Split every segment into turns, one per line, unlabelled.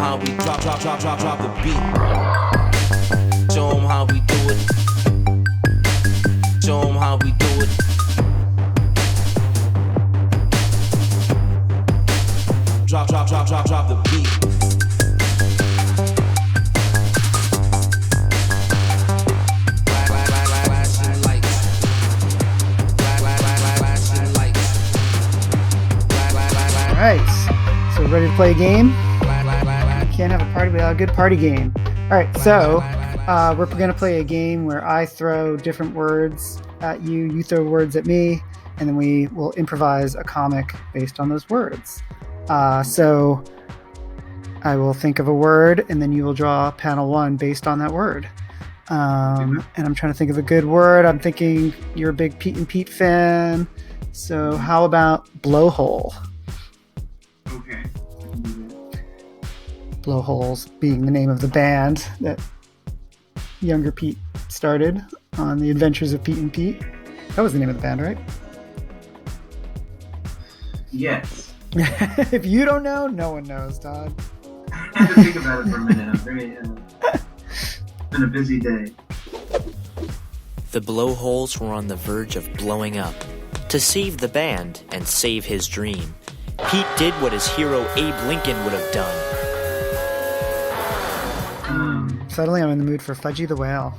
How we drop the beat. Show 'em how we do it. Show 'em how we do it. Drop the beat. Flashing lights. Flashing lights.
All right, so ready to play a game? Can't have a party without a good party game. All right, so we're going to play a game where I throw different words at you, you throw words at me, and then we will improvise a comic based on those words. So I will think of a word, and then you will draw panel one based on that word. And I'm trying to think of a good word. I'm thinking you're a big Pete and Pete fan, so how about blowhole?
Okay.
Blowholes being the name of the band that younger Pete started on the Adventures of Pete and Pete. That was the name of the band, right?
Yes.
If you don't know, no one knows, Todd.
I had to think about it for a minute. I'm very. It's been a busy day.
The blowholes were on the verge of blowing up. To save the band and save his dream, Pete did what his hero Abe Lincoln would have done.
Suddenly I'm in the mood for Fudgy the Whale.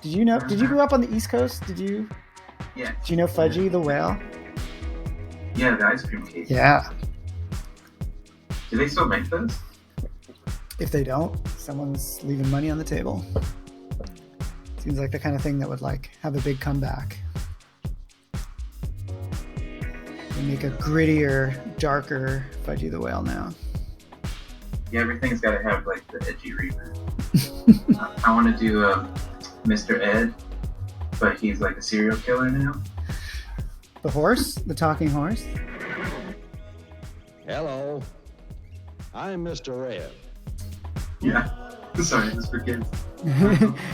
Did you grow up on the East Coast?
Yeah.
Do you know Fudgy the Whale?
Yeah, the ice cream cake.
Yeah.
Do they still make those?
If they don't, someone's leaving money on the table. Seems like the kind of thing that would have a big comeback. They make a grittier, darker Fudgy the Whale now.
Yeah, everything's got to have the edgy reboot. I want to do Mr. Ed, but he's a serial killer now.
The horse? The talking horse?
Hello, I'm Mr. Ed.
Yeah. Sorry, just for kids.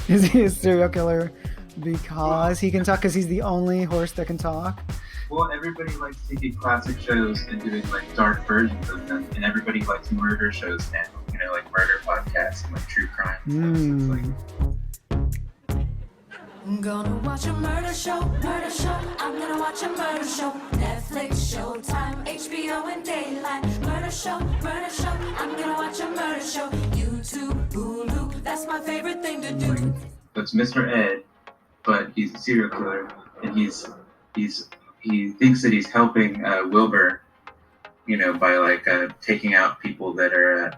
Is he a serial killer because he can talk? Because he's the only horse that can talk?
Well, everybody likes taking classic shows and doing dark versions of them, and everybody likes murder shows now. Murder podcasts and true crime stuff.
I'm gonna watch a murder show. I'm gonna watch a murder show. Netflix, Showtime, HBO, and Daylight. Murder show. I'm gonna watch a murder show. YouTube, Hulu, that's my favorite thing to do.
So it's Mr. Ed, but he's a serial killer, and he thinks that he's helping Wilbur, by taking out people that are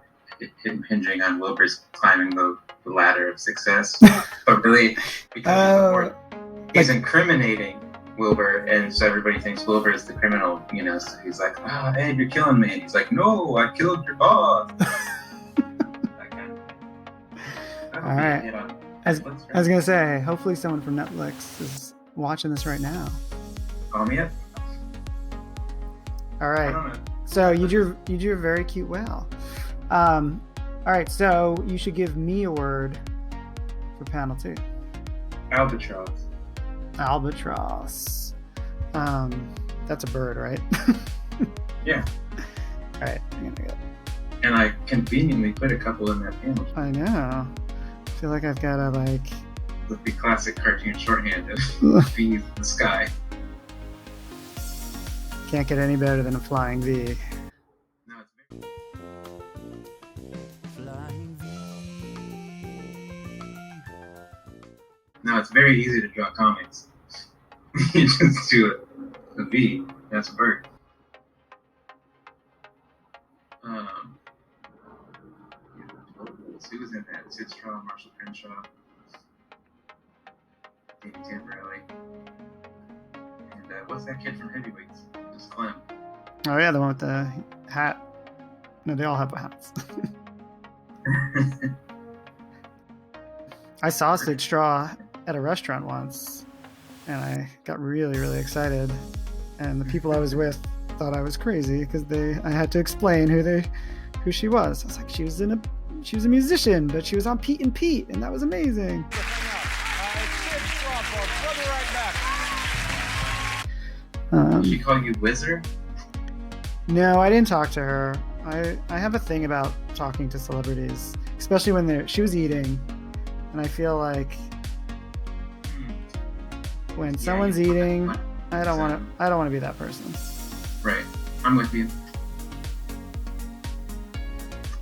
impinging on Wilbur's climbing the ladder of success. But really, because he's incriminating Wilbur, and so everybody thinks Wilbur is the criminal. So he's like, "Oh, Ed, you're killing me." And he's like, "No, I killed your boss." That kind of thing.
All right. I was gonna say, hopefully someone from Netflix is watching this right now.
Call me up.
All
I
right.
don't know.
So you drew a very cute whale. All right. So you should give me a word for panel 2.
Albatross.
Albatross. That's a bird, right?
Yeah.
All right. I'm gonna get it.
And I conveniently put a couple in that panel.
I know. I feel like I've got to
With the classic cartoon shorthand of bees in the sky.
Can't get any better than a flying V.
No, it's very easy to draw comics. You just do a V. That's a bird. Who was in that? Sid Straw, Marshall Crenshaw, Danny Tamborelli, and what's that kid from Heavyweights? Just Clem.
Oh yeah, the one with the hat. No, they all have hats. I saw Sid Straw at a restaurant once, and I got really, really excited. And the people I was with thought I was crazy because I had to explain who she was. I was like, she was a musician, but she was on Pete and Pete, and that was amazing.
Did she call you Wizard?
No, I didn't talk to her. I have a thing about talking to celebrities, especially when she was eating, and I feel like when someone's eating, I don't want to be that person.
Right. I'm with you.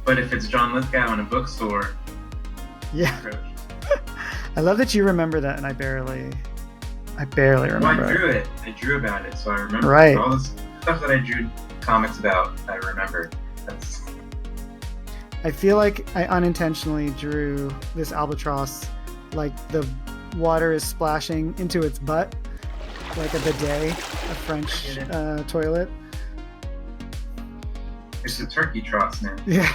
But if it's John Lithgow in a bookstore,
Yeah.
approach.
I love that you remember that, and I barely remember.
Well, I drew it. I drew about it, so I remember.
Right.
All this stuff that I drew comics about, I remember. That's...
I feel like I unintentionally drew this albatross like the water is splashing into its butt, like a bidet, a French toilet.
It's a turkey trots now.
Yeah.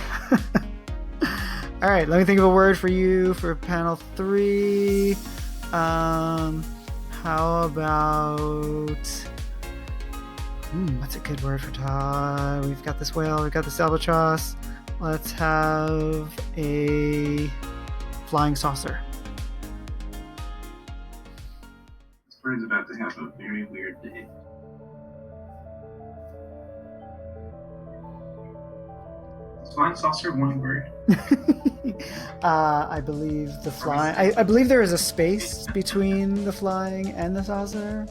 All right, let me think of a word for you for panel 3. How about... what's a good word for Todd? We've got this whale, we've got this albatross. Let's have a flying saucer.
This bird's about to have a very weird day. Is flying saucer one word?
I believe the flying... I believe there is a space between the flying and the saucer.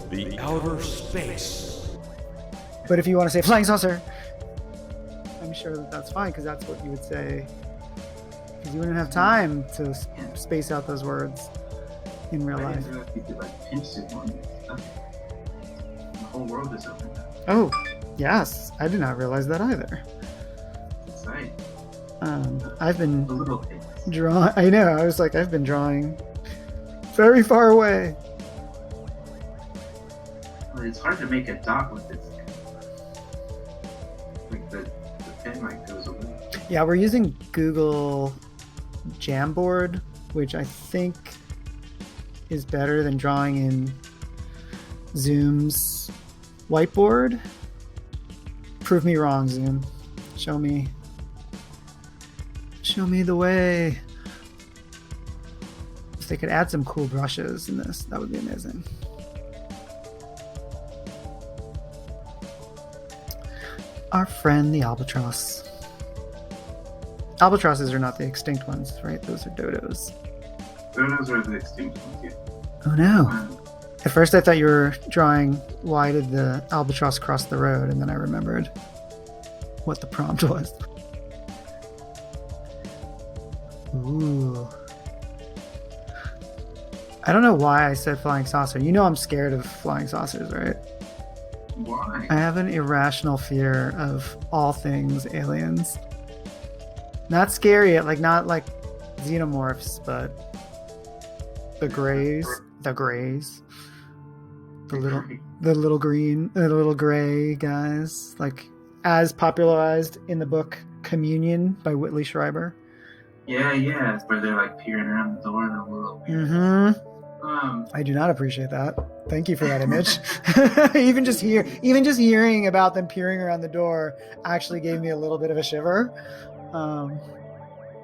The outer space.
But if you want to say flying saucer, I'm sure that that's fine, because that's what you would say. Because you wouldn't have time to space out those words in real
I
life.
didn't realize you could like pinch soup on this stuff. The whole world is open now.
Oh, yes. I did not realize that either.
It's exciting.
I've been
The little things.
drawing... I know. I was like, I've been drawing very far away.
Well, it's hard to make a dot with this. Like the pen like goes away.
Yeah, we're using Google Jamboard, which I think is better than drawing in Zoom's whiteboard. Prove me wrong, Zoom. Show me the way. If they could add some cool brushes in this, that would be amazing. Our friend the albatross. Albatrosses are not the extinct ones, right? Those are dodos.
Those are the extinct ones, yeah.
Oh no.
Um,
At first I thought you were drawing why did the albatross cross the road, and then I remembered what the prompt was. Ooh. I don't know why I said flying saucer. You know I'm scared of flying saucers, right?
why?
I have an irrational fear of all things aliens. Not scary, not like xenomorphs, but the greys. The little gray guys, like as popularized in the book Communion by Whitley Schreiber.
Yeah, where they're like peering around the door in a little weird.
Mm-hmm. I do not appreciate that. Thank you for that image. even just hearing about them peering around the door actually gave me a little bit of a shiver.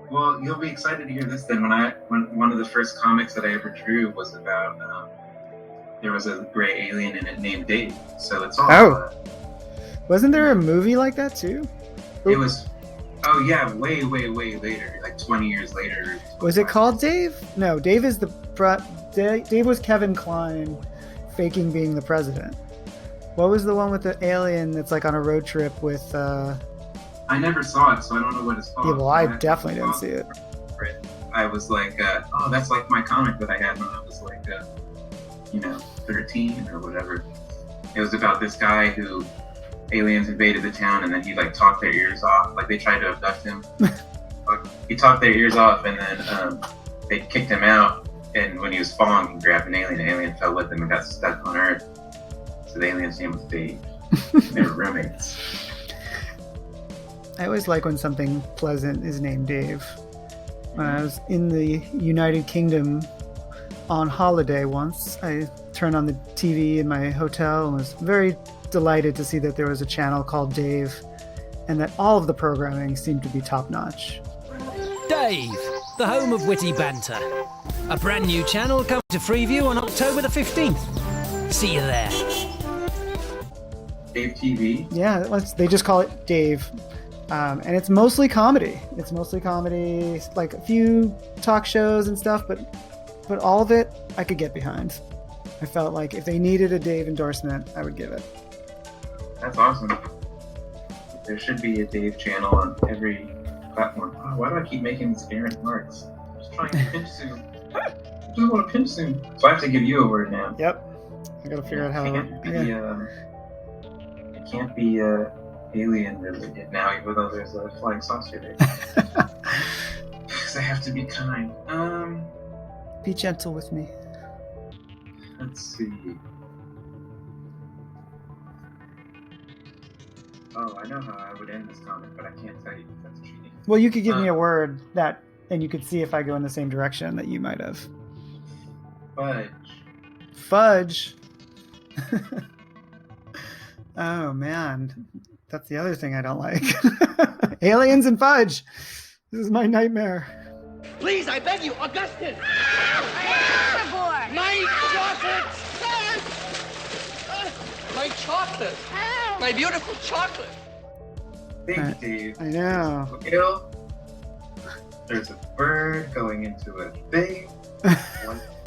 Well, you'll be excited to hear this then. When one of the first comics that I ever drew was about there was a gray alien in it named Dave. So it's all
Wasn't there a movie like that too?
it was way later, like 20 years later.
Was it called Dave? No, Dave is Dave was Kevin Kline faking being the president. What was the one with the alien that's like on a road trip with
I never saw it, so I don't know what it's called.
Yeah, well, I definitely didn't see it.
I was like, that's like my comic that I had when I was like 13 or whatever. It was about this guy who aliens invaded the town, and then he like talked their ears off, like they tried to abduct him. He talked their ears off, and then they kicked him out, and when he was falling, he grabbed an alien. The alien fell with him and got stuck on Earth. So the alien's name was Dave. They were roommates.
I always like when something pleasant is named Dave. When I was in the United Kingdom on holiday once, I turned on the TV in my hotel and was very delighted to see that there was a channel called Dave, and that all of the programming seemed to be top-notch.
Dave, the home of witty banter. A brand new channel coming to Freeview on October the 15th. See you there.
Dave TV.
Yeah, they just call it Dave. And it's mostly comedy. Like a few talk shows and stuff, but all of it I could get behind. I felt like if they needed a Dave endorsement, I would give it.
That's awesome. There should be a Dave channel on every platform. Oh, why do I keep making these errant marks? I'm just trying to pinch zoom. I just want to pinch zoom. So I have to give you a word now.
Yep. I gotta figure out how.
It can't be alien related now, even though there's a flying saucer there. Because I have to be kind.
Be gentle with me.
Let's see. Oh, I know how I would end this comment, but I can't tell you if that's cheating.
Well, you could give me a word and you could see if I go in the same direction that you might have. Fudge. Oh man, that's the other thing I don't like. Aliens and fudge. This is my nightmare.
Please, I beg you, Augustine! My chocolate! My chocolate! My beautiful chocolate!
Think, Dave.
I know.
There's a bird going into a thing.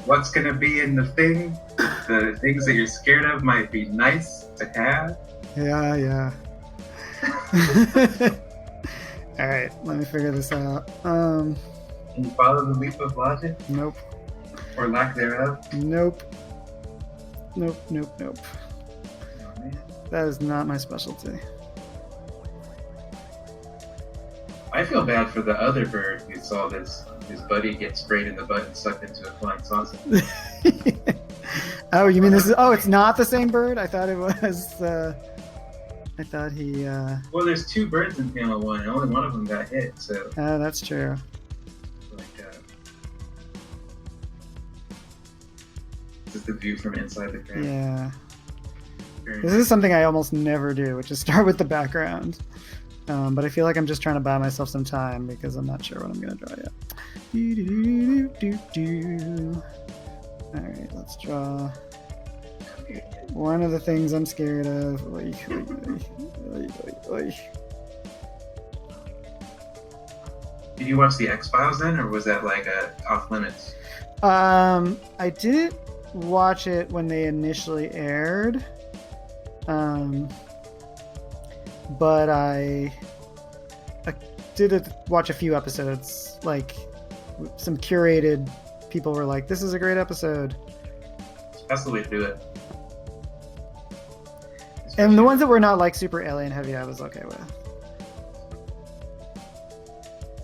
What's gonna be in the thing? The things that you're scared of might be nice to have.
Yeah. All right, let me figure this out.
Can you follow the leap of logic?
Nope.
Or lack thereof?
Nope.
Oh, man.
That is not my specialty.
I feel bad for the other bird who saw his buddy get sprayed in the butt and sucked into a flying saucer.
Oh, you mean this is... Oh, it's not the same bird? I thought it was... I thought he...
Well, there's two birds in panel one, and only one of them got hit, so...
Oh, that's true.
This is the view from inside the crane.
Yeah.
Very
This is something I almost never do, which is start with the background. But I feel like I'm just trying to buy myself some time because I'm not sure what I'm going to draw yet. All right, let's draw one of the things I'm scared of. Oy, oy, oy, oy, oy.
Did you watch the X-Files then, or was that like off limits?
I didn't watch it when they initially aired. But I did watch a few episodes. Like some curated people were like, "This is a great episode."
That's the way to do it.
And the ones that were not like super alien heavy, I was okay with.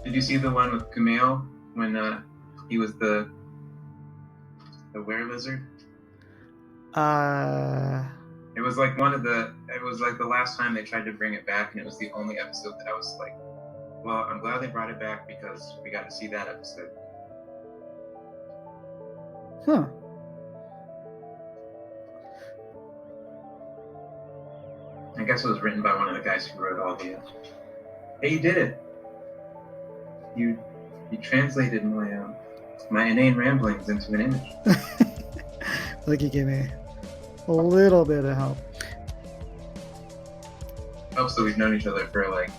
Did you see the one with Kumail when he was the were-lizard? It was like it was like the last time they tried to bring it back, and it was the only episode that I was like, well, I'm glad they brought it back because we got to see that episode.
Huh.
I guess it was written by one of the guys who wrote all the... Hey, you did it! You translated my inane ramblings into an image.
Like you gave me a little bit of help.
Oh, so we've known each other for like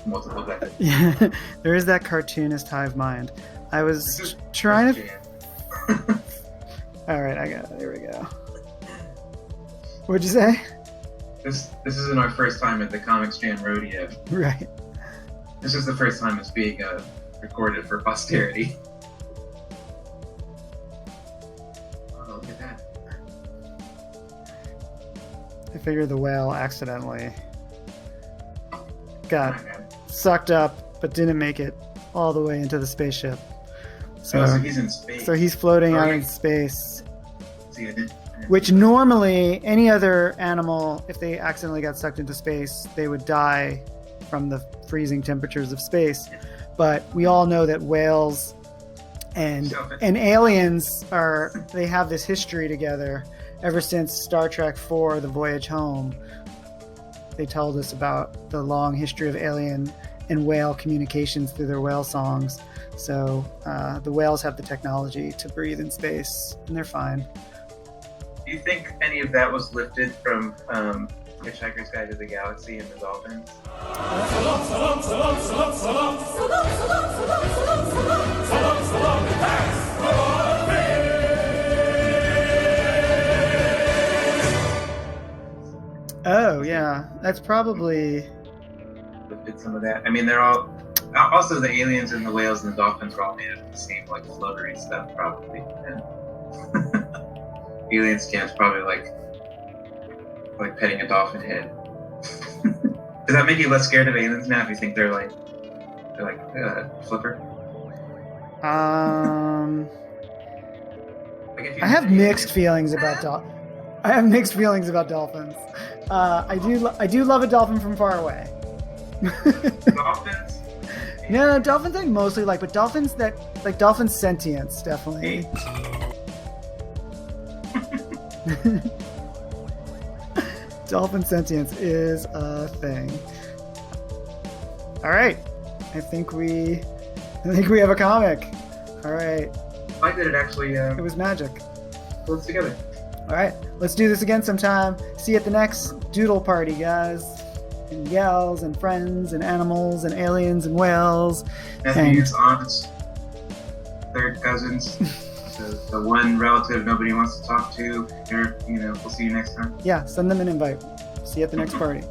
multiple decades.
Yeah, there is that cartoonist hive mind. I was trying to... All right, I got it. There we go. What'd you say?
This isn't our first time at the Comics Jam Rodeo.
Right.
This is the first time it's being recorded for posterity. Oh, look at that.
I figured the whale accidentally got sucked up, but didn't make it all the way into the spaceship.
So he's in space.
So he's floating out in space.
See,
Which normally, any other animal, if they accidentally got sucked into space, they would die from the freezing temperatures of space. But we all know that whales and aliens they have this history together ever since Star Trek IV, The Voyage Home. They told us about the long history of alien and whale communications through their whale songs. So the whales have the technology to breathe in space, and they're fine.
Do you think any of that was lifted from Hitchhiker's Guide to the Galaxy and the Dolphins.
Oh yeah, that's probably.
Did some of that. I mean, they're all. Also, the aliens and the whales and the dolphins are all made of the same like floatery stuff, probably. And alien skin's probably like petting a dolphin head. Does that make you less scared of aliens now? If you think they're like flipper? Like if you
I have
think
mixed feelings about dolphins. I do love a dolphin from far away.
Dolphins.
No, dolphins I mostly like, but dolphins dolphin sentience definitely. Dolphin sentience is a thing. All right, I think we have a comic. All right.
I like that it actually.
It was magic.
Pulled together.
All right, let's do this again sometime. See you at the next Doodle party, guys. And gals and friends and animals and aliens and whales.
Nephews, aunts, third cousins, the one relative nobody wants to talk to. We'll see you next time.
Yeah, send them an invite. See you at the next party.